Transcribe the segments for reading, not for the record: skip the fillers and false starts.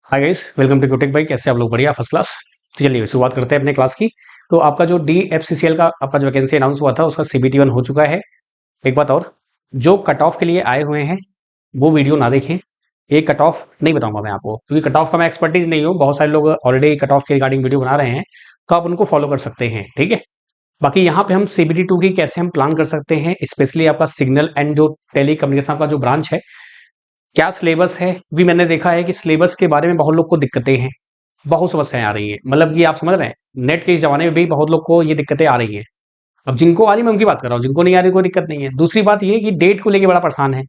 Hi guys, welcome to क्यूटेक भाई। कैसे आप लोग? बढ़िया, फर्स्ट क्लास। तो चलिए शुरुआत करते हैं अपने क्लास की। तो आपका जो DFCCL का आपका जो वैकेंसी अनाउंस हुआ था उसका CBT 1 हो चुका है। एक बात और, जो कट ऑफ के लिए आए हुए हैं वो वीडियो ना देखें। ये कट ऑफ नहीं बताऊंगा मैं आपको, क्योंकि कट ऑफ का मैं एक्सपर्टीज नहीं हूँ। बहुत सारे लोग ऑलरेडी कट ऑफ के रिगार्डिंग वीडियो बना रहे हैं, तो आप उनको फॉलो कर सकते हैं, ठीक है। बाकी यहाँ पे हम CBT 2 की कैसे हम प्लान कर सकते हैं, स्पेशली आपका सिग्नल एंड जो टेली कम्युनिकेशन का जो ब्रांच है, क्या सिलेबस है। भी मैंने देखा है कि सिलेबस के बारे में बहुत लोग को दिक्कतें हैं, बहुत समस्याएं आ रही हैं। मतलब कि आप समझ रहे हैं, नेट के इस जमाने में भी बहुत लोग को ये दिक्कतें आ रही हैं। अब जिनको आ रही मैं उनकी बात कर रहा हूँ, जिनको नहीं आ रही कोई दिक्कत नहीं है। दूसरी बात ये कि डेट को लेके बड़ा परेशान है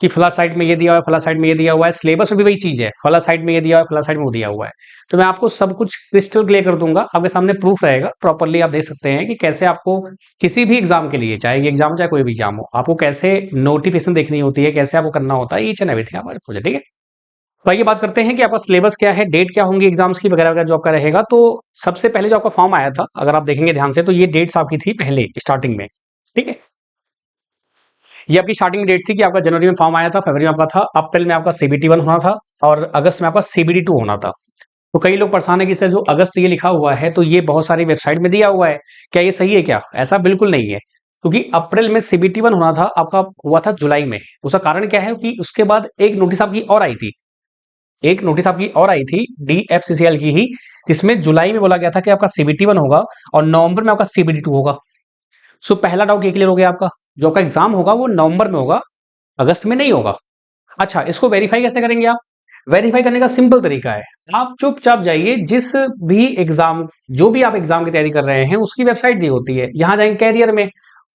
कि फला साइड में ये दिया हुआ है, फला साइड में ये दिया हुआ है। सिलेबस में भी वही चीज है, फला साइड में ये दिया हुआ है, फला साइड में वो दिया हुआ है। तो मैं आपको सब कुछ क्रिस्टल क्लियर कर दूंगा, आपके सामने प्रूफ रहेगा, प्रॉपरली आप देख सकते हैं कि कैसे आपको किसी भी एग्जाम के लिए, चाहे ये एग्जाम हो चाहे कोई भी एग्जाम हो, आपको कैसे नोटिफिकेशन देखनी होती है, कैसे आपको करना होता है, ईच एंड एवरीथिंग हमारे प्रोजेक्ट, ठीक है। तो आइए बात करते हैं कि आपका सिलेबस क्या है, डेट क्या होंगी एग्जाम्स की वगैरह वगैरह जो आपका रहेगा। तो सबसे पहले जो आपका फॉर्म आया था, अगर आप देखेंगे ध्यान से, तो ये डेट्स आपकी थी पहले स्टार्टिंग में, ठीक है। ये आपकी स्टार्टिंग डेट थी कि आपका जनवरी में फॉर्म आया था, फरवरी में आपका था, अप्रैल में आपका CBT 1 होना था और अगस्त में आपका CBT 2 होना था। तो कई लोग परेशान है कि सर जो अगस्त ये लिखा हुआ है तो ये बहुत सारी वेबसाइट में दिया हुआ है, क्या ये सही है? क्या ऐसा बिल्कुल नहीं है, क्योंकि अप्रैल में CBT 1 होना था, आपका हुआ था जुलाई में। उसका कारण क्या है कि उसके बाद एक नोटिस आपकी और आई थी, एक नोटिस आपकी और आई थी DFCCL की ही, जिसमें जुलाई में बोला गया था कि आपका CBT 1 होगा और नवंबर में आपका CBT 2 होगा। सो पहला डाउट ये क्लियर हो गया आपका, जो आपका एग्जाम होगा वो नवंबर में होगा, अगस्त में नहीं होगा। अच्छा, इसको वेरीफाई कैसे करेंगे आप? वेरीफाई करने का सिंपल तरीका है, आप चुपचाप जाइए, जिस भी एग्जाम, जो भी आप एग्जाम की तैयारी कर रहे हैं उसकी वेबसाइट दी होती है, यहां जाएंगे कैरियर में,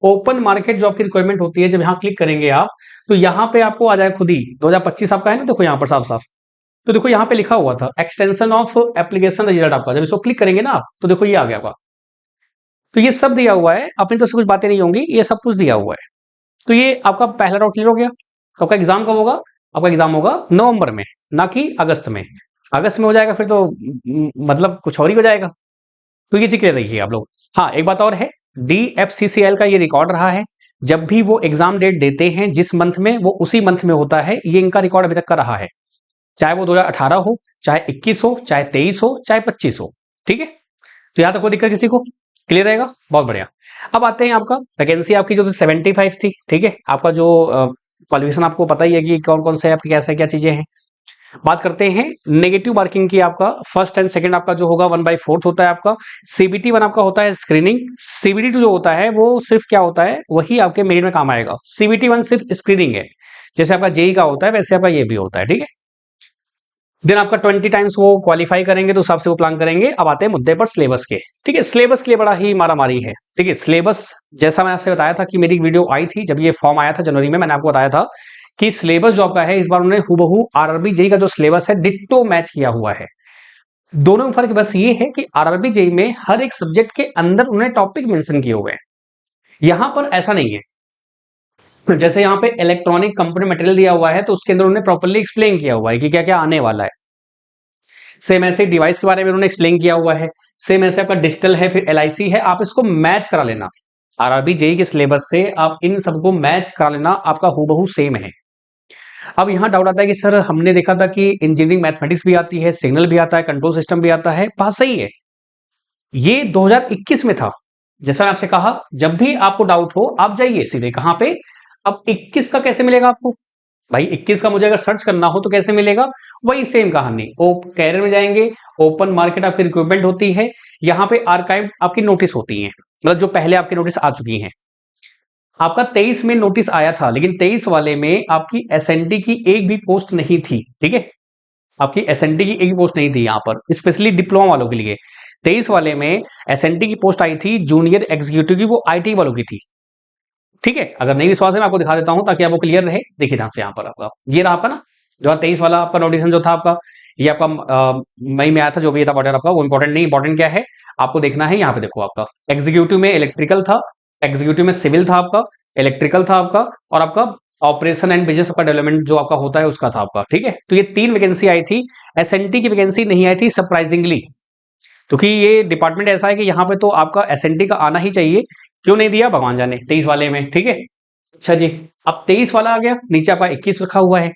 ओपन मार्केट जॉब की रिक्वायरमेंट होती है। जब यहां क्लिक करेंगे आप, तो यहाँ पे आपको आ जाए खुद ही 2025 आपका है ना, देखो यहाँ पर साफ साफ। तो देखो यहाँ पे लिखा हुआ था एक्सटेंशन ऑफ एप्लीकेशन रिजल्ट आपका, जब इसको क्लिक करेंगे ना आप, तो देखो ये आ गया आपका। तो ये सब दिया हुआ है, अपनी तो से कुछ बातें नहीं होंगी, ये सब कुछ दिया हुआ है। तो ये आपका पहला डाउट क्लियर हो गया। तो आपका एग्जाम कब होगा? आपका एग्जाम होगा नवंबर में, ना कि अगस्त में। अगस्त में हो जाएगा फिर तो मतलब कुछ और ही हो जाएगा। तो ये चीज क्लियर रखिए आप लोग। हाँ, एक बात और है, DFCCL का ये रिकॉर्ड रहा है, जब भी वो एग्जाम डेट देते हैं जिस मंथ में, वो उसी मंथ में होता है। ये इनका रिकॉर्ड अभी तक का रहा है, चाहे वो 2018 हो, चाहे 21 हो, चाहे 23 हो, चाहे 25 हो, ठीक है। तो यहां तक कोई दिक्कत किसी को? क्लियर रहेगा, बहुत बढ़िया। अब आते हैं आपका वैकेंसी आपकी जो 75 थी, ठीक है। आपका जो क्वालिफिकेशन आपको पता ही है कि कौन कौन से आपके कैसे क्या चीजें हैं। बात करते हैं नेगेटिव मार्किंग की। आपका फर्स्ट एंड सेकंड आपका जो होगा 1/4 होता है आपका। CBT 1 आपका होता है स्क्रीनिंग। CBT 2 जो होता है वो सिर्फ क्या होता है, वही आपके मेरिट में काम आएगा। CBT 1 सिर्फ स्क्रीनिंग है, जैसे आपका जेई का होता है वैसे आपका ये भी होता है, ठीक है। देन आपका 20 टाइम्स वो क्वालिफाई करेंगे तो उस हिसाब से वो प्लान करेंगे। अब आते हैं मुद्दे पर सिलेबस के, ठीक है। सिलेबस के लिए बड़ा ही मारामारी है, ठीक है। सिलेबस, जैसा मैंने आपसे बताया था कि मेरी वीडियो आई थी जब ये फॉर्म आया था जनवरी में, मैंने आपको बताया था कि सिलेबस जो आपका है इस बार उन्होंने हूबहू RRB जेई का जो सिलेबस है डिट्टो मैच किया हुआ है। दोनों में फर्क बस ये है कि RRB जेई में हर एक सब्जेक्ट के अंदर उन्होंने टॉपिक मेंशन किए हुए हैं, यहां पर ऐसा नहीं है। जैसे यहाँ पे इलेक्ट्रॉनिक कंपोनेंट मटेरियल दिया हुआ है, तो उसके अंदर उन्होंने प्रॉपर्ली एक्सप्लेन किया हुआ है कि क्या क्या आने वाला है। सेम ऐसे डिवाइस के बारे में उन्होंने एक्सप्लेन किया हुआ है। सेम ऐसे आपका डिजिटल है, फिर LIC है, आप इसको मैच करा लेना। RRB जेई के सिलेबस से आप इन सबको मैच करा लेना, आपका हूबहू सेम है। अब यहाँ डाउट आता है कि सर हमने देखा था कि इंजीनियरिंग मैथमेटिक्स भी आती है, सिग्नल भी आता है, कंट्रोल सिस्टम भी आता है। बात सही है, ये 2021 में था। जैसा मैं आपसे कहा, जब भी आपको डाउट हो आप जाइए सीधे कहां पे। अब 21 का कैसे मिलेगा आपको? भाई 21 का मुझे अगर सर्च करना हो तो कैसे मिलेगा? वही सेम कहानी, ओ कैरियर में जाएंगे, ओपन मार्केट आपकी रिक्रूटमेंट होती है, यहाँ पे आर्काइव आपकी नोटिस होती है, मतलब जो पहले आपकी नोटिस आ चुकी हैं। आपका 23 में नोटिस आया था, लेकिन 23 वाले में आपकी SNT की एक भी पोस्ट नहीं थी, ठीक है। आपकी SNT की एक भी पोस्ट नहीं थी यहाँ पर, स्पेशली डिप्लोमा वालों के लिए। 23 वाले में SNT की पोस्ट आई थी जूनियर एग्जीक्यूटिव की, वो IT वालों की थी, ठीक है। अगर नहीं विश्वास है मैं आपको दिखा देता हूं ताकि आपको क्लियर रहे। देखिए ध्यान से, यहाँ पर आपका ये रहा आपका ना, जो 23 वाला आपका नोटिफिकेशन जो था आपका, ये आपका मई में आया था। जो भी था बॉर्डर आपका, वो इंपॉर्टेंट नहीं, इंपॉर्टेंट क्या है आपको देखना है। यहाँ पे देखो, आपका एग्जीक्यूटिव में इलेक्ट्रिकल था, एग्जीक्यूटिव में सिविल था आपका, इलेक्ट्रिकल था आपका, और आपका ऑपरेशन एंड बिजनेस आपका डेवलपमेंट जो आपका होता है उसका था आपका, ठीक है। तो ये 3 वैकेंसी आई थी। SNT की वैकेंसी नहीं आई थी सरप्राइजिंगली, क्योंकि ये डिपार्टमेंट ऐसा है कि यहाँ पे तो आपका SNT का आना ही चाहिए। क्यों नहीं दिया भगवान जाने 23 वाले में, ठीक है। अच्छा जी, अब 23 वाला आ गया, नीचे आपका 21 रखा हुआ है।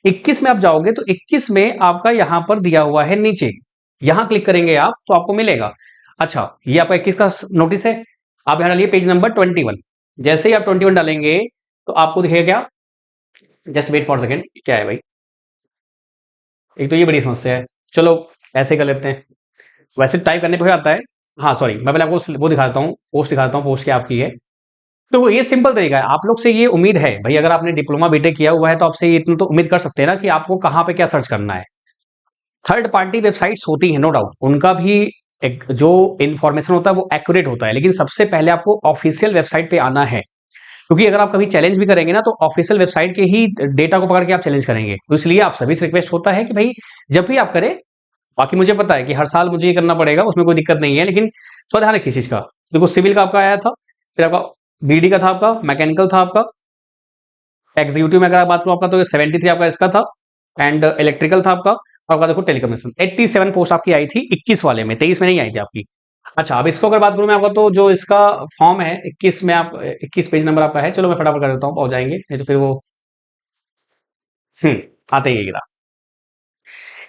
21 में आप जाओगे तो 21 में आपका यहां पर दिया हुआ है नीचे, यहां क्लिक करेंगे आप तो आपको मिलेगा। अच्छा, ये आपका 21 का नोटिस है। आप यहां डालिए पेज नंबर 21। जैसे ही आप 21 डालेंगे तो आपको दिखेगा क्या, जस्ट वेट फॉर सेकेंड, क्या है भाई, एक तो ये बड़ी समस्या है। चलो ऐसे कर लेते हैं, वैसे टाइप करने पे हो जाता है। हाँ सॉरी, मैं पहले आपको वो दिखाता हूँ, पोस्ट दिखाता हूँ, पोस्ट क्या आपकी है। तो ये सिंपल तरीका है, आप लोग से ये उम्मीद है भाई, अगर आपने डिप्लोमा बीटेक किया हुआ है तो आपसे ये इतना तो उम्मीद कर सकते हैं ना कि आपको कहाँ पे क्या सर्च करना है। थर्ड पार्टी वेबसाइट्स होती हैं नो डाउट, उनका भी एक जो इन्फॉर्मेशन होता है वो एक्यूरेट होता है, लेकिन सबसे पहले आपको ऑफिशियल वेबसाइट पे आना है। क्योंकि अगर आप कभी चैलेंज भी करेंगे ना तो ऑफिशियल वेबसाइट के ही डेटा को पकड़ के आप चैलेंज करेंगे, तो इसलिए आप सभी से रिक्वेस्ट होता है कि भाई जब भी आप करें, बाकी मुझे पता है कि हर साल मुझे ये करना पड़ेगा, उसमें कोई दिक्कत नहीं है, लेकिन थोड़ा ध्यान रखिए इस चीज का। देखो सिविल का आपका आया था, फिर आपका बीडी का था, आपका मैकेनिकल था, आपका एग्जीक्यूटिव में अगर आप बात करूं आपका तो 73 आपका इसका था, एंड इलेक्ट्रिकल था आपका, और आपका देखो टेलीकम्युनिकेशन 87 पोस्ट आपकी आई थी 21 वाले में, 23 में नहीं आई थी आपकी। अच्छा, अब इसको अगर बात करूं मैं आपका, तो जो इसका फॉर्म है 21 में, आप 21 पेज नंबर आपका है, चलो मैं फटाफट कर देता हूँ, पहुंच जाएंगे नहीं तो फिर वो आते ही गिरा।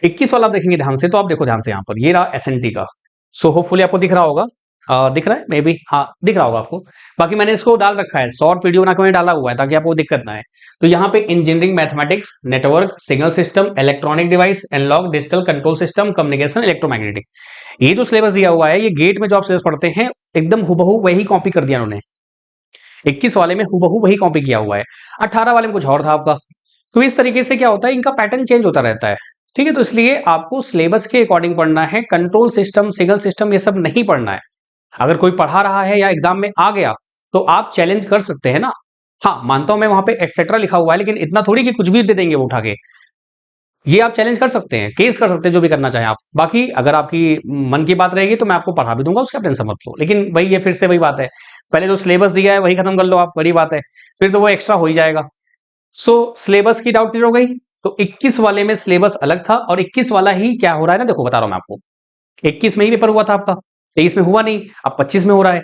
21 वाला आप देखेंगे ध्यान से, तो आप देखो ध्यान से, यहाँ पर ये रहा एसएनटी का। सो होपफुली आपको दिख रहा होगा, दिख रहा है मे बी, हाँ दिख रहा होगा आपको। बाकी मैंने इसको डाल रखा है, शॉर्ट वीडियो बना के मैंने डाला हुआ है ताकि आपको दिक्कत ना है। तो यहाँ पे engineering mathematics, network, signal system, electronic device, analogue digital control system, communication, electromagnetic, ये जो सिलेबस दिया हुआ है, ये गेट में जो आप सिलेबस पढ़ते हैं एकदम हुबहू वही कॉपी कर दिया उन्होंने। 21 वाले में हुबहू वही कॉपी किया हुआ है, 18 वाले में कुछ और था आपका। तो इस तरीके से क्या होता है, इनका पैटर्न चेंज होता रहता है। ठीक है, तो इसलिए आपको सिलेबस के अकॉर्डिंग पढ़ना है, कंट्रोल सिस्टम, सिग्नल सिस्टम ये सब नहीं पढ़ना है। अगर कोई पढ़ा रहा है या एग्जाम में आ गया तो आप चैलेंज कर सकते हैं ना। हाँ मानता हूं मैं, वहां पे एक्सेट्रा लिखा हुआ है, लेकिन इतना थोड़ी कि कुछ भी दे देंगे वो उठा के। ये आप चैलेंज कर सकते हैं, केस कर सकते हैं, जो भी करना चाहें आप। बाकी अगर आपकी मन की बात रहेगी तो मैं आपको पढ़ा भी दूंगा, उसकी आप टेंशन मत लो। लेकिन भाई ये फिर से वही बात है, पहले जो सिलेबस दिया है वही खत्म कर लो आप, बड़ी बात है, फिर तो वो एक्स्ट्रा हो ही जाएगा। सो सिलेबस की डाउट क्लियर हो गई। तो 21 वाले में सिलेबस अलग था, और 21 वाला ही क्या हो रहा है ना, देखो बता रहा हूं मैं आपको। 21 में ही पेपर हुआ था आपका, 23 में हुआ नहीं, अब 25 में हो रहा है।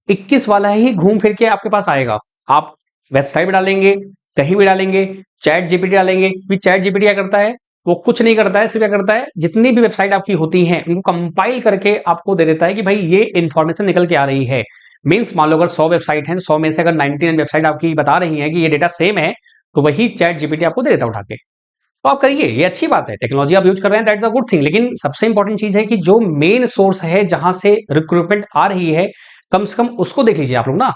21 वाला ही घूम फिर के आपके पास आएगा। आप वेबसाइट पे डालेंगे, कहीं भी डालेंगे, चैट जीपीटी डालेंगे, भी चैट जीपीटी क्या करता है, वो कुछ नहीं करता है, सिर्फ क्या करता है, जितनी भी वेबसाइट आपकी होती हैं उनको कंपाइल करके आपको दे देता है कि भाई ये इंफॉर्मेशन निकल के आ रही है। मींस मान लो अगर 100 वेबसाइट है, 100 में से अगर 99 वेबसाइट आपकी बता रही है कि ये डेटा सेम है, तो वही चैट जीपीटी आपको दे देता है उठा के। तो आप करिए, ये अच्छी बात है, टेक्नोलॉजी आप यूज कर रहे हैं, दैट्स अ गुड थिंग। लेकिन सबसे इंपॉर्टेंट चीज है कि जो मेन सोर्स है जहां से रिक्रूटमेंट आ रही है, कम से कम उसको देख लीजिए आप लोग ना,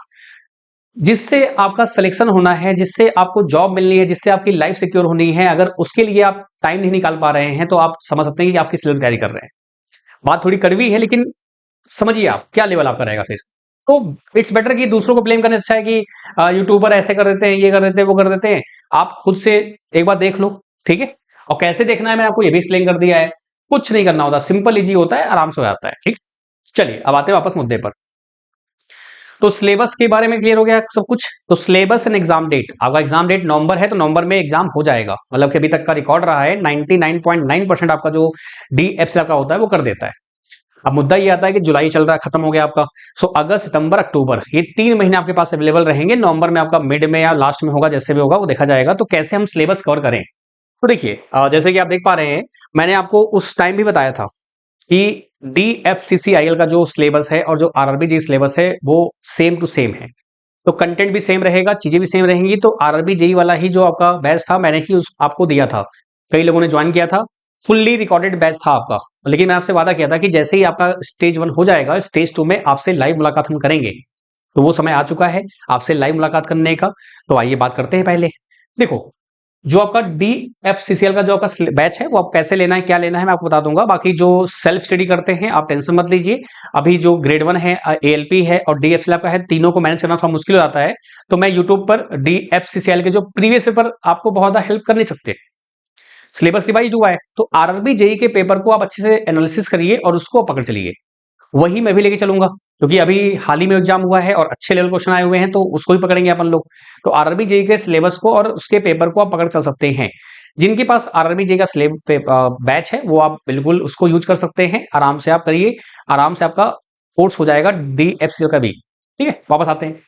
जिससे आपका सिलेक्शन होना है, जिससे आपको जॉब मिलनी है, जिससे आपकी लाइफ सिक्योर होनी है। अगर उसके लिए आप टाइम नहीं निकाल पा रहे हैं तो आप समझ सकते हैं कि आप किस लेवल की तैयारी कर रहे हैं। बात थोड़ी कड़वी है, लेकिन समझिए आप क्या लेवल आपका रहेगा फिर। तो इट्स बेटर कि दूसरों को ब्लेम करने से अच्छा है कि यूट्यूबर ऐसे कर देते हैं, ये कर देते हैं, वो कर देते हैं। आप खुद से एक बार देख लो, ठीक है। और कैसे देखना है मैंने आपको ये भी एक्सप्लेन कर दिया है। कुछ नहीं करना होता, सिंपल इजी होता है, आराम से हो जाता है। ठीक, चलिए अब आते हैं वापस मुद्दे पर। तो सिलेबस के बारे में क्लियर हो गया सब कुछ। तो सिलेबस एंड एग्जाम डेट, आपका एग्जाम डेट नवंबर है तो नवंबर में एग्जाम हो जाएगा, मतलब कि अभी तक का रिकॉर्ड रहा है 99.9% आपका जो डीएफसी का होता है वो कर देता है। अब मुद्दा ये आता है कि जुलाई चल रहा है, खत्म हो गया आपका। सो अगस्त, सितंबर, अक्टूबर, ये 3 महीने आपके पास अवेलेबल रहेंगे। नवंबर में आपका मिड में या लास्ट में होगा, जैसे भी होगा वो देखा जाएगा। तो कैसे हम सिलेबस कवर करें, तो देखिए जैसे कि आप देख पा रहे हैं, मैंने आपको उस टाइम भी बताया था कि डीएफसीसीआईएल का जो सिलेबस है और जो आरआरबी जी सिलेबस है वो सेम टू सेम है। तो कंटेंट भी सेम रहेगा, चीजें भी सेम रहेंगी। तो आरआरबी जेई वाला ही जो आपका बैच था, मैंने ही आपको दिया था, कई लोगों ने ज्वाइन किया था, फुल्ली रिकॉर्डेड बैच था आपका। लेकिन मैं आपसे वादा किया था कि जैसे ही आपका स्टेज 1 हो जाएगा, स्टेज 2 में आपसे लाइव मुलाकात हम करेंगे। तो वो समय आ चुका है आपसे लाइव मुलाकात करने का। तो आइए बात करते हैं। पहले देखो, जो आपका डीएफसीसीएल का जो आपका बैच है वो आप कैसे लेना है, क्या लेना है, मैं आपको बता दूंगा। बाकी जो सेल्फ स्टडी करते हैं आप टेंशन मत लीजिए। अभी जो ग्रेड 1 है, एएलपी है और डीएफसीएल का है, तीनों को मैनेज करना थोड़ा मुश्किल हो जाता है। तो मैं यूट्यूब पर डीएफसीसीएल के जो प्रीवियस पेपर आपको बहुत ज्यादा हेल्प कर नहीं सकते, सिलेबस रिवाइज हुआ है। तो आरआरबी जेई के पेपर को आप अच्छे से एनालिसिस करिए और उसको पकड़ चलिए। वही मैं भी लेके चलूंगा, क्योंकि अभी हाल ही में एग्जाम हुआ है और अच्छे लेवल क्वेश्चन आए हुए हैं, तो उसको ही पकड़ेंगे अपन लोग। तो आरआरबी जेई के सिलेबस को और उसके पेपर को आप पकड़ चल सकते हैं। जिनके पास आरआरबी जेई का बैच है वो आप बिल्कुल उसको यूज कर सकते हैं, आराम से आप करिए, आराम से आपका कोर्स हो जाएगा डीएफसीएल का भी। ठीक है, वापस आते हैं।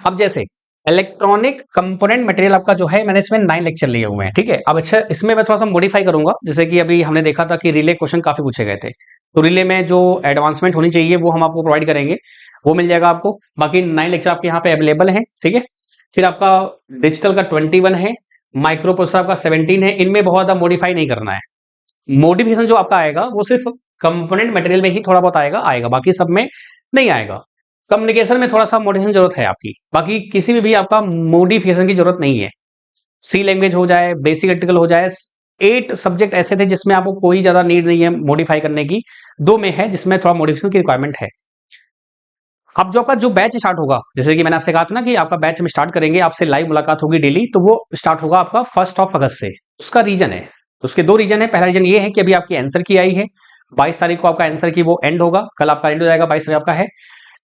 अब जैसे इलेक्ट्रॉनिक कंपोनेंट मटेरियल आपका जो है, मैंने इसमें 9 लेक्चर लिए हुए हैं, ठीक है। अब अच्छा, इसमें मैं थोड़ा सा मॉडिफाई करूंगा, जैसे कि अभी हमने देखा था कि रिले क्वेश्चन काफी पूछे गए थे, तो रिले में जो एडवांसमेंट होनी चाहिए वो हम आपको प्रोवाइड करेंगे, वो मिल जाएगा आपको। बाकी 9 लेक्चर आपके यहाँ पे अवेलेबल है, ठीक है। फिर आपका डिजिटल का 21 है, माइक्रो प्रोसेसर आपका 17 है। इनमें बहुत ज्यादा मॉडिफाई नहीं करना है। मॉडिफिकेशन जो आपका आएगा वो सिर्फ कंपोनेंट मटेरियल में ही थोड़ा बहुत आएगा, बाकी सब में नहीं आएगा। कम्युनिकेशन में थोड़ा सा मॉडिफिकेशन जरूरत है आपकी, बाकी किसी में भी आपका मॉडिफिकेशन की जरूरत नहीं है। सी लैंग्वेज हो जाए, बेसिक इलेक्ट्रिकल हो जाए, 8 सब्जेक्ट ऐसे थे जिसमें आपको कोई ज्यादा नीड नहीं है मॉडिफाई करने की, 2 में है जिसमें थोड़ा मॉडिफिकेशन की रिक्वायरमेंट है। अब जो आपका जो बैच स्टार्ट होगा, जैसे कि मैंने आपसे कहा था ना कि आपका बैच हम स्टार्ट करेंगे, आपसे लाइव मुलाकात होगी डेली, तो वो स्टार्ट होगा आपका 1 अगस्त से। उसका रीजन है, उसके 2 रीजन है। पहला रीजन ये है कि अभी आपकी आंसर की आई है, 22 तारीख को आपका आंसर की वो एंड होगा, कल आपका एंड हो जाएगा, 22 तारीख आपका है।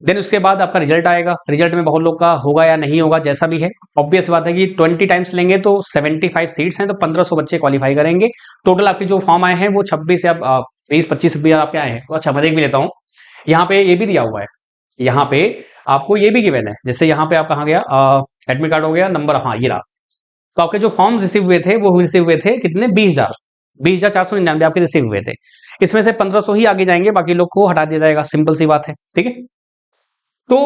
देन उसके बाद आपका रिजल्ट आएगा, रिजल्ट में बहुत लोग का होगा या नहीं होगा, जैसा भी है। ऑब्वियस बात है कि 20 टाइम्स लेंगे तो 75 सीट्स हैं, तो 1500 बच्चे क्वालिफाई करेंगे। टोटल आपके जो फॉर्म आए हैं वो 26 या 20-25 भी आपके आए हैं। तो अच्छा, मैं देख भी लेता हूँ, यहाँ पे ये भी दिया हुआ है, यहाँ पे आपको ये भी गिवन है। जैसे यहाँ पे आप कहाँ गया, एडमिट कार्ड हो गया, नंबर, हाँ ये रहा। तो आपके जो फॉर्म रिसीव हुए थे वो रिसीव हुए थे कितने, 20,499 आपके रिसीव हुए थे। इसमें से 1500 ही आगे जाएंगे, बाकी लोग को हटा दिया जाएगा, सिंपल सी बात है, ठीक है। तो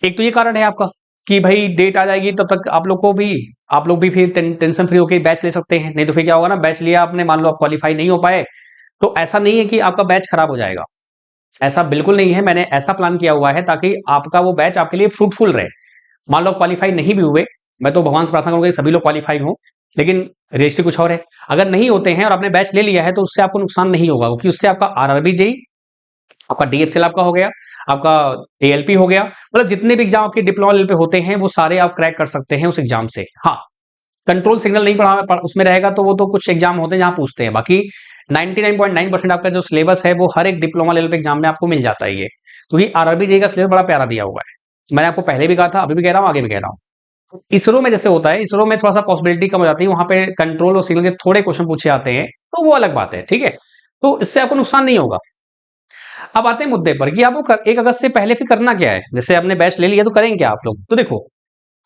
एक तो ये कारण है आपका कि भाई डेट आ जाएगी तब तक आप लोग भी फिर टेंशन फ्री होकर बैच ले सकते हैं। नहीं तो फिर क्या होगा ना, बैच लिया आपने, मान लो आप क्वालिफाई नहीं हो पाए, तो ऐसा नहीं है कि आपका बैच खराब हो जाएगा, ऐसा बिल्कुल नहीं है। मैंने ऐसा प्लान किया हुआ है ताकि आपका वो बैच आपके लिए फ्रूटफुल रहे। मान लो क्वालिफाई नहीं भी हुए, मैं तो भगवान से प्रार्थना करूंगा कि सभी लोग क्वालिफाई हों, लेकिन रजिस्ट्री कुछ और है। अगर नहीं होते हैं और आपने बैच ले लिया है तो उससे आपको नुकसान नहीं होगा, क्योंकि उससे आपका आरआरबी जेई, आपका डीएफसीएल आपका हो गया, आपका एएलपी हो गया, मतलब जितने भी एग्जाम आपके डिप्लोमा लेवल पे होते हैं वो सारे आप क्रैक कर सकते हैं उस एग्जाम से। हाँ, कंट्रोल सिग्नल नहीं पढ़ा उसमें रहेगा तो वो तो कुछ एग्जाम होते हैं जहां पूछते हैं, बाकी 99.9% आपका जो सिलेबस है वो हर एक डिप्लोमा लेवल पे एग्जाम में आपको मिल जाता है। ये तो ये आरआरबी जेई का सिलेबस बड़ा प्यारा दिया हुआ है। मैंने आपको पहले भी कहा था, अभी भी कह रहा हूँ, आगे भी कह रहा हूँ। इसरो में जैसे होता है, इसरो में थोड़ा सा पॉसिबिलिटी कम हो जाती है, वहां पे कंट्रोल और सिग्नल के थोड़े क्वेश्चन पूछे आते हैं, तो वो अलग बात है, ठीक है। तो इससे आपको नुकसान नहीं होगा। अब आते हैं मुद्दे पर कि आपको 1 अगस्त से पहले फिर करना क्या है। जैसे आपने बैच ले लिया तो करेंगे क्या आप लोग, तो देखो,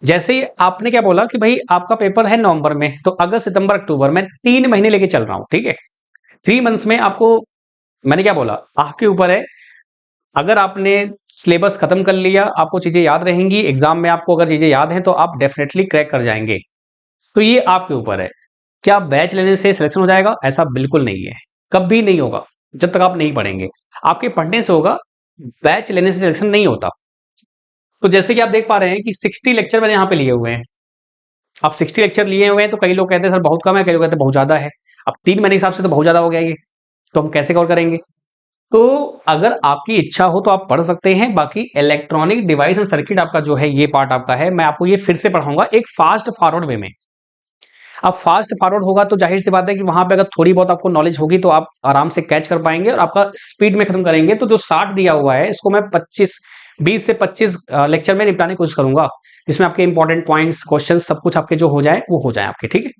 जैसे ही आपने क्या बोला कि भाई आपका पेपर है नवंबर में, तो अगस्त सितंबर अक्टूबर में 3 महीने लेके चल रहा हूं, ठीक है। 3 मंथ्स में आपको, मैंने क्या बोला, आपके ऊपर है। अगर आपने सिलेबस खत्म कर लिया, आपको चीजें याद रहेंगी, एग्जाम में आपको अगर चीजें याद हैं तो आप डेफिनेटली क्रैक कर जाएंगे। तो ये आपके ऊपर है। क्या बैच लेने से सिलेक्शन हो जाएगा? ऐसा बिल्कुल नहीं है, कभी नहीं होगा जब तक आप नहीं पढ़ेंगे। आपके पढ़ने से होगा, बैच लेने से सिलेक्शन नहीं होता। तो जैसे कि आप देख पा रहे हैं कि 60 लेक्चर मैंने यहाँ पे लिए हुए हैं। अब 60 लेक्चर लिए हुए हैं तो कई लोग कहते हैं सर बहुत कम है, कई लोग कहते हैं बहुत ज्यादा है। अब 3 महीने हिसाब से तो बहुत ज्यादा हो गया ये, तो हम कैसे कवर करेंगे? तो अगर आपकी इच्छा हो तो आप पढ़ सकते हैं। बाकी इलेक्ट्रॉनिक डिवाइस एंड सर्किट आपका जो है, ये पार्ट आपका है, मैं आपको ये फिर से पढ़ाऊंगा एक फास्ट फॉरवर्ड वे में। अब फास्ट फॉरवर्ड होगा तो जाहिर सी बात है कि वहां पे अगर थोड़ी बहुत आपको नॉलेज होगी तो आप आराम से कैच कर पाएंगे और आपका स्पीड में खत्म करेंगे। तो जो 60 दिया हुआ है इसको मैं 20 से 25 लेक्चर में निपटाने की कोशिश करूंगा, जिसमें आपके इंपॉर्टेंट पॉइंट्स, क्वेश्चन सब कुछ आपके जो हो जाए वो हो जाए आपके, ठीक है।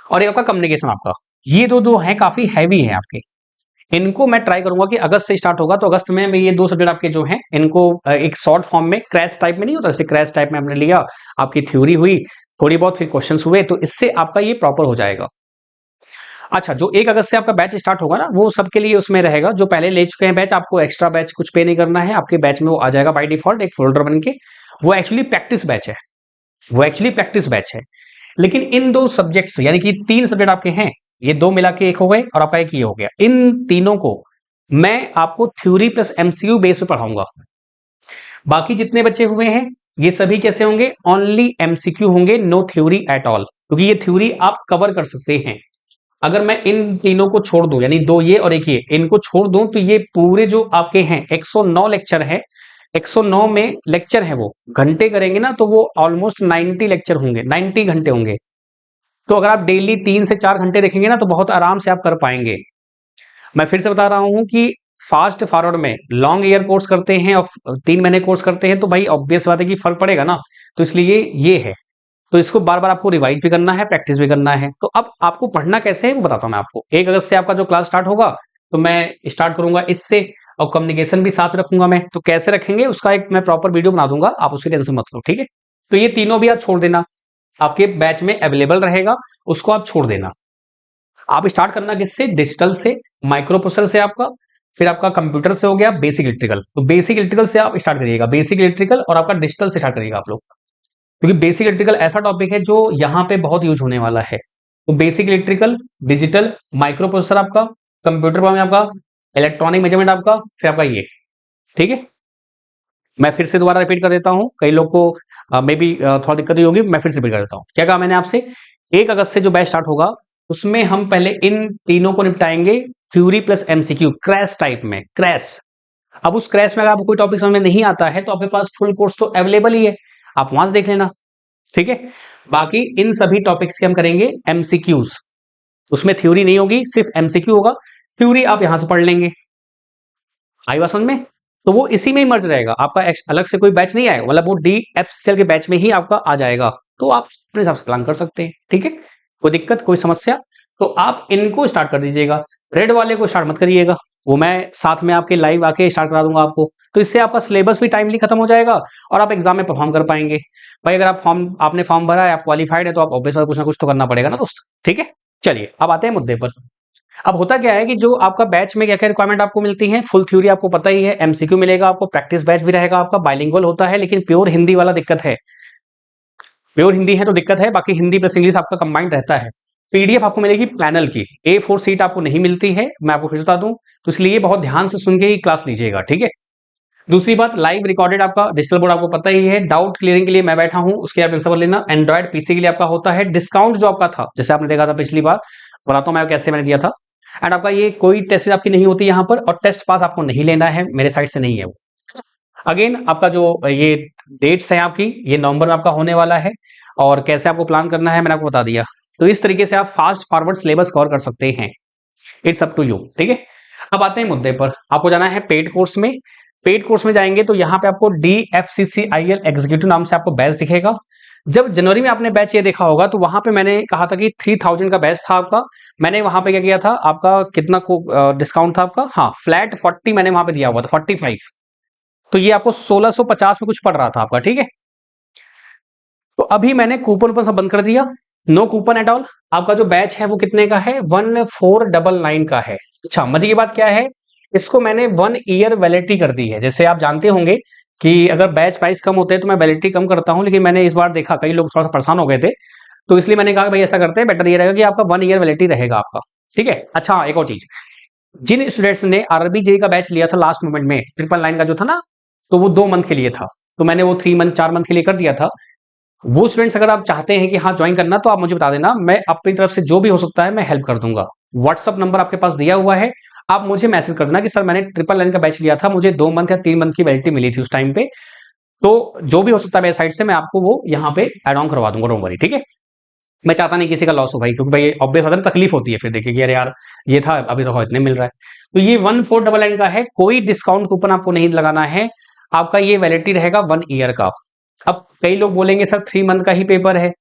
और ये आपका कम्युनिकेशन आपका, ये दो है काफी हैवी है आपके। इनको मैं ट्राई करूंगा कि अगस्त से स्टार्ट होगा तो अगस्त में ये 2 सब्जेक्ट आपके जो हैं इनको एक शॉर्ट फॉर्म में, क्रैश टाइप में नहीं होता, जैसे क्रैश टाइप में हमने लिया, आपकी थ्योरी हुई थोड़ी बहुत, फिर क्वेश्चंस हुए, तो इससे आपका ये प्रॉपर हो जाएगा। अच्छा, जो 1 अगस्त से आपका बैच स्टार्ट होगा ना, वो सबके लिए उसमें रहेगा। जो पहले ले चुके हैं बैच, आपको एक्स्ट्रा बैच कुछ पे नहीं करना है, आपके बैच में वो आ जाएगा बाय डिफॉल्ट एक फोल्डर बन के। वो एक्चुअली प्रैक्टिस बैच है, वो एक्चुअली प्रैक्टिस बैच है। लेकिन इन 2 सब्जेक्ट्स, यानी कि 3 सब्जेक्ट आपके हैं, ये 2 मिला के 1 हो गए और आपका एक ये हो गया। इन तीनों को मैं आपको थ्योरी प्लस एमसीक्यू बेस पे पढ़ाऊंगा। बाकी जितने बच्चे हुए हैं ये सभी कैसे होंगे, ओनली एमसीक्यू होंगे, नो थ्योरी एट ऑल, क्योंकि ये थ्योरी आप कवर कर सकते हैं। अगर मैं इन तीनों को छोड़ दूं, यानी 2 ये और 1 ये, इनको छोड़ दूं, तो ये पूरे जो आपके हैं 109 लेक्चर है, 109 में लेक्चर है वो घंटे करेंगे ना, तो वो ऑलमोस्ट 90 लेक्चर होंगे, 90 घंटे होंगे। तो अगर आप डेली 3 से 4 घंटे देखेंगे ना तो बहुत आराम से आप कर पाएंगे। मैं फिर से बता रहा हूं कि फास्ट फॉरवर्ड में लॉन्ग ईयर कोर्स करते हैं और 3 महीने कोर्स करते हैं, तो भाई ऑब्वियस बात है कि फर्क पड़ेगा ना। तो इसलिए ये है, तो इसको बार बार आपको रिवाइज भी करना है, प्रैक्टिस भी करना है। तो अब आपको पढ़ना कैसे है वो बताता हूं मैं आपको। 1 अगस्त से आपका जो क्लास स्टार्ट होगा, तो मैं स्टार्ट करूंगा इससे। और कम्युनिकेशन भी साथ रखूंगा मैं। तो कैसे रखेंगे उसका एक मैं प्रॉपर वीडियो बना दूंगा, आप उसकी टेंशन मत लो, ठीक है। तो ये तीनों भी आप छोड़ देना, आपके बैच में अवेलेबल रहेगा, उसको आप छोड़ देना। आप स्टार्ट करना किससे, डिजिटल से, माइक्रो प्रोसेसर से आपका, फिर आपका कंप्यूटर से हो गया बेसिक इलेक्ट्रिकल। तो बेसिक इलेक्ट्रिकल से आप स्टार्ट करिएगा, बेसिक इलेक्ट्रिकल और आपका डिजिटल से स्टार्ट करिएगा आप लोग, क्योंकि बेसिक इलेक्ट्रिकल ऐसा टॉपिक है जो यहाँ पे बहुत यूज होने वाला है। तो basic electrical, digital, micro processor आपका, कंप्यूटर में आपका, इलेक्ट्रॉनिक मेजरमेंट आपका, फिर आपका ये, ठीक है। मैं फिर से दोबारा रिपीट कर देता हूं, कई लोग को मे बी थोड़ा दिक्कत हुई होगी, मैं फिर से रिपीट कर देता हूं। क्या कहा मैंने आपसे, 1 अगस्त से जो बैच स्टार्ट होगा उसमें हम पहले इन तीनों को निपटाएंगे, theory plus MCQ, crash type में, क्रैश। अब उस क्रैश में अगर आपको कोई टॉपिक समझ में नहीं आता है तो आपके पास फुल कोर्स तो अवेलेबल ही है, आप वहां से देख लेना, ठीक है। बाकी इन सभी टॉपिक्स के हम करेंगे एमसीक्यूज, उसमें थ्योरी नहीं होगी, सिर्फ एमसीक्यू होगा। थ्योरी आप यहां से पढ़ लेंगे, आई बात समझ में। तो वो इसी में ही मर्ज रहेगा, आपका अलग से कोई बैच नहीं आएगा, मतलब वो DFCCL के बैच में ही आपका आ जाएगा। तो आप अपने हिसाब से प्लान कर सकते हैं, ठीक है। कोई दिक्कत, कोई समस्या, तो आप इनको स्टार्ट कर दीजिएगा। रेड वाले को स्टार्ट मत करिएगा, वो मैं साथ में आपके लाइव आके स्टार्ट करा दूंगा आपको। तो इससे आपका सिलेबस भी टाइमली खत्म हो जाएगा और आप एग्जाम में परफॉर्म कर पाएंगे। भाई अगर आपने फॉर्म भरा है, आप क्वालिफाइड है, तो आप ऑब्वियस कुछ ना कुछ तो करना पड़ेगा ना दोस्त, ठीक है। चलिए अब आते हैं मुद्दे पर। अब होता क्या है कि जो आपका बैच में क्या क्या रिक्वायरमेंट आपको मिलती है, फुल थ्योरी आपको पता ही है, एमसीक्यू मिलेगा आपको, प्रैक्टिस बैच भी रहेगा आपका, बाइलिंगुअल होता है, लेकिन प्योर हिंदी वाला दिक्कत है, प्योर हिंदी है तो दिक्कत है, बाकी हिंदी प्लस इंग्लिश आपका कंबाइंड रहता है। पीडीएफ आपको मिलेगी पैनल की, A4 सीट आपको नहीं मिलती है, मैं आपको फिर बता दूं, तो इसलिए बहुत ध्यान से सुन के ही क्लास लीजिएगा, ठीक है। दूसरी बात, लाइव रिकॉर्डेड आपका डिजिटल बोर्ड आपको पता ही है, डाउट क्लियरिंग के लिए मैं बैठा हूं, उसके आप टेंशन मत लेना। एंड्रॉइड पीसी के लिए आपका होता है डिस्काउंट, जो आपका था, जैसे आपने देखा था पिछली बार, बताता हूं मैं कैसे मैंने दिया था। एंड आपका ये कोई टेस्ट आपकी नहीं होती यहाँ पर, और टेस्ट पास आपको नहीं लेना है, मेरे साइड से नहीं है वो। अगेन आपका जो ये डेट्स है आपकी, ये नवंबर में आपका होने वाला है, और कैसे आपको प्लान करना है मैंने आपको बता दिया। तो इस तरीके से आप फास्ट फॉरवर्ड सिलेबस कवर कर सकते हैं, इट्स अप टू यू, ठीक है। अब आते हैं मुद्दे पर, आपको जाना है पेड कोर्स में। पेड कोर्स में जाएंगे तो यहाँ पे आपको DFCCIL एग्जीक्यूटिव नाम से आपको बैच दिखेगा। जब जनवरी में आपने बैच ये देखा होगा तो वहां पे मैंने कहा था कि 3000 का बैच था आपका। मैंने वहां पे क्या किया था, आपका कितना को डिस्काउंट था आपका, हाँ फ्लैट 40 मैंने वहां पे दिया हुआ था, 45। तो ये आपको 1650 में कुछ पड़ रहा था आपका, ठीक है। तो अभी मैंने कूपन पर सब बंद कर दिया, नो कूपन एट ऑल। आपका जो बैच है वो कितने का है, 1499 का है। अच्छा मजे की बात क्या है, इसको मैंने 1 ईयर वैलिडिटी कर दी है। जैसे आप जानते होंगे कि अगर बैच प्राइस कम होते हैं तो मैं वैलिडिटी कम करता हूं, लेकिन मैंने इस बार देखा कई लोग थोड़ा सा परेशान हो गए थे, तो इसलिए मैंने कहा भाई ऐसा करते हैं, बेटर ये रहेगा कि आपका 1 ईयर वैलिडिटी रहेगा आपका, ठीक है। अच्छा एक और चीज, जिन स्टूडेंट्स ने RBJ का बैच लिया था लास्ट मोमेंट में, 999 का जो था ना, तो वो 2 मंथ के लिए था, तो मैंने वो 3 मंथ 4 मंथ के लिए कर दिया था। वो स्टूडेंट्स अगर आप चाहते हैं कि हाँ ज्वाइन करना, तो आप मुझे बता देना, मैं अपनी तरफ से जो भी हो सकता है मैं हेल्प कर दूंगा। व्हाट्सअप नंबर आपके पास दिया हुआ है, आप मुझे मैसेज कर देना कि सर मैंने 999 का बैच लिया था, मुझे 2 मंथ या 3 मंथ की वैलिडिटी मिली थी उस टाइम पे, तो जो भी हो सकता है मेरे साइड से मैं आपको वो यहाँ पे एड ऑन करवा दूंगा, डोंट वरी, ठीक है। मैं चाहता नहीं किसी का लॉस हो भाई, क्योंकि भाई ऑब्वियस होता है ना, तकलीफ होती है फिर देखिए कि अरे यार ये था अभी तो इतने मिल रहा है। तो ये 1499 का है, कोई डिस्काउंट कूपन आपको नहीं लगाना है, आपका ये वैलिडिटी रहेगा 1 ईयर का। अब कई लोग बोलेंगे सर 3 मंथ का ही पेपर है,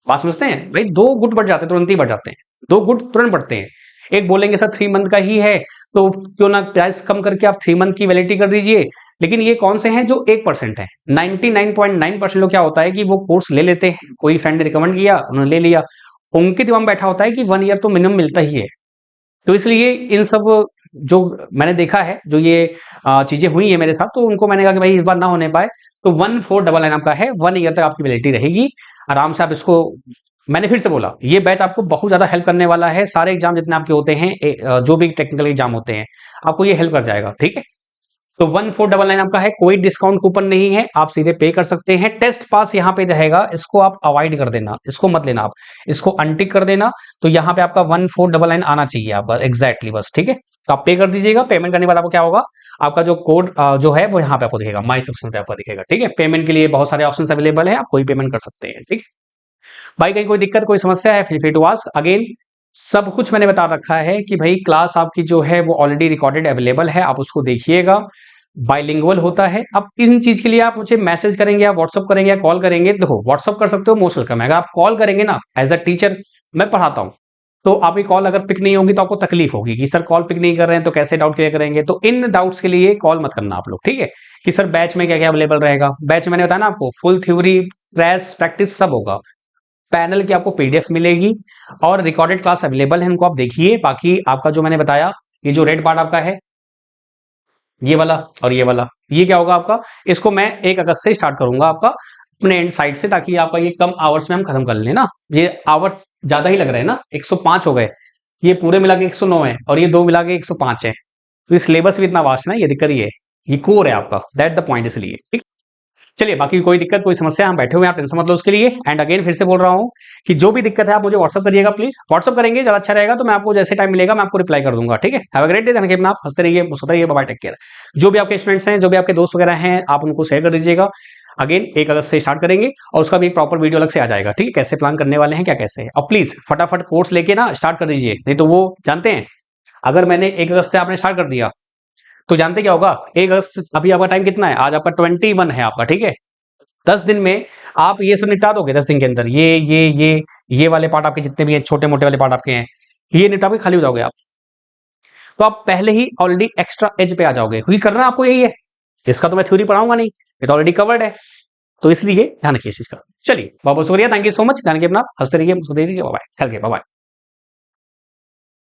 बात समझते हैं भाई, 2 गुट बढ़ जाते हैं, तुरंत ही बढ़ जाते हैं, 2 गुट तुरंत बढ़ते हैं। एक बोलेंगे सर 3 मंथ का ही है, तो क्यों ना प्राइस कम करके आप 3 मंथ की वैलिडिटी कर दीजिए। लेकिन ये कौन से हैं जो 1% है, 99.9% लोग क्या होता है कि वो कोर्स ले लेते हैं, कोई फ्रेंड ने रिकमेंड किया उन्होंने ले लिया, उनके दिमाग में बैठा होता है कि 1 ईयर तो मिनिमम मिलता ही है। तो इसलिए इन सब जो मैंने देखा है, जो ये चीजें हुई है मेरे साथ, तो उनको मैंने कहा कि भाई इस बार ना होने पाए, तो 1499 आपका है, 1 ईयर तक आपकी वैलिडिटी रहेगी, आराम से आप इसको। मैंने फिर से बोला ये बैच आपको बहुत ज्यादा हेल्प करने वाला है, सारे एग्जाम जितने आपके होते हैं, जो भी टेक्निकल एग्जाम होते हैं, आपको ये हेल्प कर जाएगा, ठीक है। तो 1499 आपका है, कोई डिस्काउंट कूपन नहीं है, आप सीधे पे कर सकते हैं। टेस्ट पास यहाँ पे रहेगा, इसको आप अवॉइड कर देना, इसको मत लेना आप, इसको अनटिक कर देना। तो यहाँ पे आपका 1499 आना चाहिए आपका एग्जैक्टली बस, ठीक है। तो आप पे कर दीजिएगा, पेमेंट करने के बाद आपको क्या होगा, आपका जो कोड जो है वो यहाँ पे आपको दिखेगा, माई सेक्शन पे आपको दिखेगा, ठीक है। पेमेंट के लिए बहुत सारे ऑप्शन अवेलेबल है, आप कोई पेमेंट कर सकते हैं, ठीक है। भाई कहीं कोई दिक्कत कोई समस्या है, feel free to ask again. सब कुछ मैंने बता रखा है कि भाई क्लास आपकी जो है वो ऑलरेडी रिकॉर्डेड अवेलेबल है, आप उसको देखिएगा, बाइलिंगुअल होता है। अब इन चीज के लिए आप मुझे मैसेज करेंगे या व्हाट्सअप करेंगे या कॉल करेंगे, देखो व्हाट्सअप कर सकते हो, मोस्ट वेलकम है। अगर आप कॉल करेंगे ना, एज अ टीचर मैं पढ़ाता हूँ, तो आपकी कॉल अगर पिक नहीं होगी तो आपको तकलीफ होगी कि सर कॉल पिक नहीं कर रहे हैं तो कैसे डाउट क्लियर करेंगे। तो इन डाउट्स के लिए कॉल मत करना आप लोग, ठीक है। कि सर बैच में क्या क्या अवेलेबल रहेगा, बैच मैंने बताया ना आपको फुल थ्योरी क्रैश प्रैक्टिस सब होगा। पैनल की आपको पीडीएफ मिलेगी और रिकॉर्डेड क्लास अवेलेबल है, इनको आप देखिए। बाकी आपका जो मैंने बताया ये जो रेड पार्ट आपका है ये वाला और ये वाला, ये क्या होगा आपका, इसको मैं 1 अगस्त से स्टार्ट करूंगा आपका अपने एंड साइड से, ताकि आपका ये कम आवर्स में हम खत्म कर लें ना। ये आवर्स ज्यादा ही लग रहे हैं ना, 105 हो गए, ये पूरे मिला के 109 है और ये दो मिला के 105 है। तो ये सिलेबस भी इतना वास्ट है ना, ये दिक्कत ही है, ये कोर है आपका, दैट द पॉइंट, इसलिए ठीक। चलिए बाकी कोई दिक्कत कोई समस्या हम बैठे हुए हैं, आप टेंशन मत लो उसके लिए। एंड अगेन फिर से बोल रहा हूँ कि जो भी दिक्कत है आप मुझे व्हाट्सअप करिएगा प्लीज, व्हाट्सअप करेंगे ज्यादा अच्छा रहेगा, तो मैं आपको जैसे टाइम मिलेगा मैं आपको रिप्लाई कर दूंगा, ठीक है। हैव अ ग्रेट डे, धन्यवाद, आप हंसते रहिए मुस्कुराते रहिए, बाय टेक केयर। जो भी आपके स्टूडेंट्स हैं, जो भी आपके दोस्त वगैरह हैं, आप उनको शेयर कर दीजिएगा। अगेन 1 अगस्त से स्टार्ट करेंगे और उसका भी एक प्रॉपर वीडियो अलग से आ जाएगा, ठीक है, कैसे प्लान करने वाले हैं क्या कैसे है। और प्लीज फटाफट कोर्स लेके ना स्टार्ट कर दीजिए, नहीं तो वो जानते हैं अगर मैंने 1 अगस्त से आपने स्टार्ट कर दिया तो जानते क्या होगा, 1 अगस्त अभी आपका टाइम कितना है, आज आपका 21 है आपका, ठीक है। 10 दिन में आप ये सब निपटा दोगे, 10 दिन के अंदर ये वाले पार्ट आपके जितने भी हैं, छोटे मोटे वाले पार्ट आपके हैं, ये निपटा के खाली हो जाओगे आप। तो आप पहले ही ऑलरेडी एक्स्ट्रा एज पे आ जाओगे, क्योंकि करना आपको यही है। इसका तो मैं थ्योरी पढ़ाऊंगा नहीं, ये तो ऑलरेडी कवर्ड है, तो इसलिए ध्यान रखिए इस चीज का। चलिए बहुत बहुत शुक्रिया, थैंक यू सो मच, ध्यान रखिए अपना, हंसते रहिए मुस्कुराते रहिए, बाय बाय, बाय।